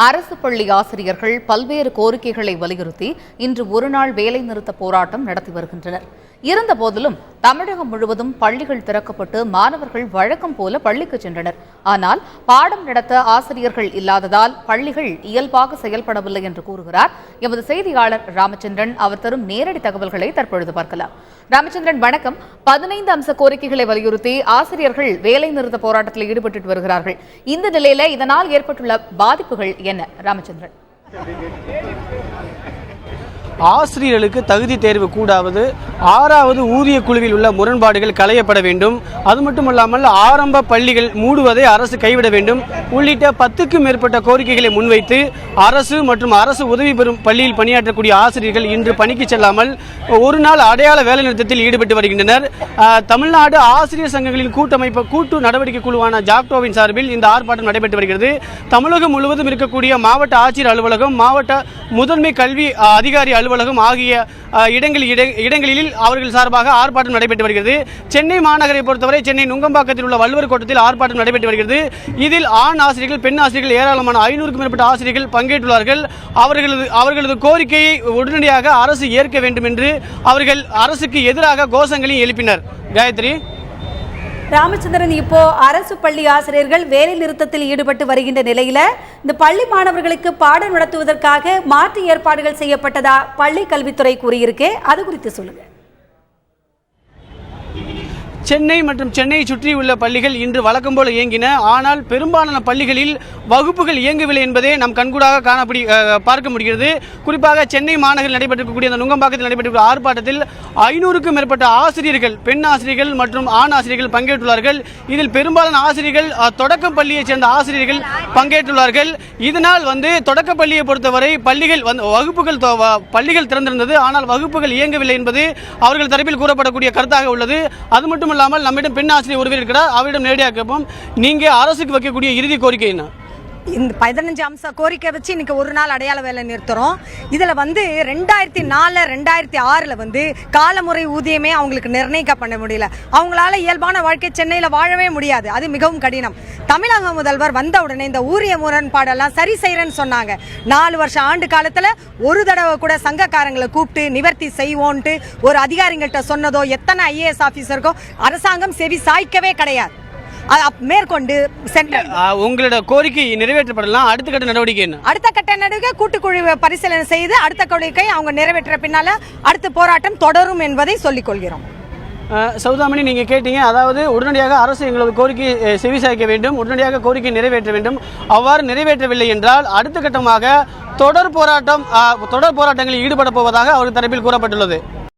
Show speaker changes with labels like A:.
A: அரசு பள்ளி ஆசிரியர்கள் பல்வேறு கோரிக்கைகளை வலியுறுத்தி இன்று ஒருநாள் வேலைநிறுத்த போராட்டம் நடத்தி வருகின்றனர். இருந்தபோதிலும் தமிழகம் முழுவதும் பள்ளிகள் திறக்கப்பட்டு மாணவர்கள் வழக்கம் போல பள்ளிக்கு சென்றனர். ஆனால் பாடம் நடத்த ஆசிரியர்கள் இல்லாததால் பள்ளிகள் இயல்பாக செயல்படவில்லை என்று கூறுகிறார் எமது செய்தியாளர் ராமச்சந்திரன். அவர் தரும் நேரடி தகவல்களை தற்பொழுது பார்க்கலாம். ராமச்சந்திரன், வணக்கம். 15 அம்ச கோரிக்கைகளை வலியுறுத்தி ஆசிரியர்கள் வேலைநிறுத்த போராட்டத்தில் ஈடுபட்டு வருகிறார்கள். இந்த நிலையில இதனால் ஏற்பட்டுள்ள பாதிப்புகள் என்ன? ராமச்சந்திரன்,
B: ஆசிரியர்களுக்கு தகுதி தேர்வு கூடாவது, 6வது ஊதிய குழுவில் உள்ள முரண்பாடுகள் களையப்பட வேண்டும், அது மட்டுமல்லாமல் ஆரம்ப பள்ளிகள் மூடுவதை அரசு கைவிட வேண்டும் உள்ளிட்ட 10க்கும் மேற்பட்ட கோரிக்கைகளை முன்வைத்து அரசு மற்றும் அரசு உதவி பெறும் பள்ளியில் பணியாற்றக்கூடிய ஆசிரியர்கள் இன்று பணிக்கு செல்லாமல் ஒரு நாள் அடையாள வேலைநிறுத்தத்தில் ஈடுபட்டு வருகின்றனர். தமிழ்நாடு ஆசிரியர் சங்கங்களின் கூட்டு நடவடிக்கை குழுவான ஜாக்டோவின் சார்பில் இந்த ஆர்ப்பாட்டம் நடைபெற்று வருகிறது. தமிழகம் முழுவதும் இருக்கக்கூடிய மாவட்ட ஆட்சியர் அலுவலகம், மாவட்ட முதன்மை கல்வி அதிகாரி அலுவலகம் ஆகிய இடங்களில் அவர்கள் சார்பாக ஆர்ப்பாட்டம் நடைபெற்று வருகிறது. சென்னை மாநகரை பொறுத்தவரை சென்னை நுங்கம்பாக்கத்தில் உள்ள வள்ளுவர் கோட்டத்தில் ஆர்ப்பாட்டம் நடைபெற்று வருகிறது. இதில் ஆண் ஆசிரியர்கள், பெண் ஆசிரியர்கள் ஏராளமான 500க்கும் மேற்பட்ட ஆசிரியர்கள் பங்கேற்றுள்ளார்கள். அவர்களது கோரிக்கையை உடனடியாக அரசு ஏற்க வேண்டும் என்று அவர்கள் அரசுக்கு எதிராக கோஷங்களை எழுப்பினர். காயத்ரி,
C: ராமச்சந்திரன், இப்போ அரசு பள்ளி ஆசிரியர்கள் வேலை நிறுத்தத்தில் ஈடுபட்டு வருகின்ற நிலையில இந்த பள்ளி மாணவர்களுக்கு பாடம் நடத்துவதற்காக மாற்று ஏற்பாடுகள் செய்யப்பட்டதா பள்ளி கல்வித்துறை கூறியிருக்கு, அது குறித்து சொல்லுங்க.
B: சென்னை மற்றும் சென்னையை சுற்றியுள்ள பள்ளிகள் இன்று வழக்கம் போல இயங்கின. ஆனால் பெரும்பாலான பள்ளிகளில் வகுப்புகள் இயங்கவில்லை என்பதே நம் கண்கூடாக பார்க்க முடிகிறது. குறிப்பாக சென்னை மாநகரில் நடைபெற்றிருக்கக்கூடிய அந்த நுங்கம்பாக்கத்தில் நடைபெற்ற ஆர்ப்பாட்டத்தில் 500க்கும் மேற்பட்ட ஆசிரியர்கள், பெண் ஆசிரியர்கள் மற்றும் ஆண் ஆசிரியர்கள் பங்கேற்றுள்ளார்கள். இதில் பெரும்பாலான ஆசிரியர்கள் தொடக்க பள்ளியைச் சேர்ந்த ஆசிரியர்கள் பங்கேற்றுள்ளார்கள். இதனால் தொடக்க பள்ளியை பொறுத்தவரை பள்ளிகள் திறந்திருந்தது, ஆனால் வகுப்புகள் இயங்கவில்லை என்பது அவர்கள் தரப்பில் கூறப்படக்கூடிய கருத்தாக உள்ளது. அது மட்டும் நம்மிடம் பெண் ஆசிரியர் ஒருவர் இருக்கிறார், அவரிடம் நேரடியாக கேட்போம். நீங்க அரசுக்கு வைக்கக்கூடிய இறுதி கோரிக்கை என்ன?
D: இந்த 15 அம்ச கோரிக்கை வச்சு இன்னைக்கு ஒரு நாள் அடையாள வேலை நிறுத்துறோம். இதில் 2004 2006 காலமுறை ஊதியமே அவங்களுக்கு நிர்ணயிக்க பண்ண முடியல. அவங்களால இயல்பான வாழ்க்கை சென்னையில் வாழவே முடியாது, அது மிகவும் கடினம். தமிழக முதல்வர் வந்த உடனே இந்த ஊதிய முரண்பாடெல்லாம் சரி செய்யறேன்னு சொன்னாங்க. 4 வருஷம் ஆண்டு காலத்தில் ஒரு தடவை கூட சங்கக்காரங்களை கூப்பிட்டு நிவர்த்தி செய்வோன்ட்டு ஒரு அதிகாரிகள்கிட்ட சொன்னதோ எத்தனை IAS ஆஃபீஸருக்கோ அரசாங்கம் செவி சாய்க்கவே கிடையாது. மேற்கொண்டு
B: உங்களோட கோரிக்கை நிறைவேற்றப்படலாம். அடுத்த கட்ட நடவடிக்கை என்ன?
D: அடுத்த கட்ட நடவடிக்கை கூட்டுக்குழு பரிசீலனை செய்து அடுத்த கோரிக்கை அவங்க நிறைவேற்ற பின்னால அடுத்த போராட்டம் தொடரும் என்பதை சொல்லிக் கொள்கிறோம்.
B: சௌதாமணி, நீங்க கேட்டீங்க, அதாவது உடனடியாக அரசு எங்களது கோரிக்கை செவிசாய்க்க வேண்டும், உடனடியாக கோரிக்கை நிறைவேற்ற வேண்டும். அவ்வாறு நிறைவேற்றவில்லை என்றால் அடுத்த கட்டமாக தொடர் போராட்டங்களில் ஈடுபட போவதாக அவர் தரப்பில் கூறப்பட்டுள்ளது.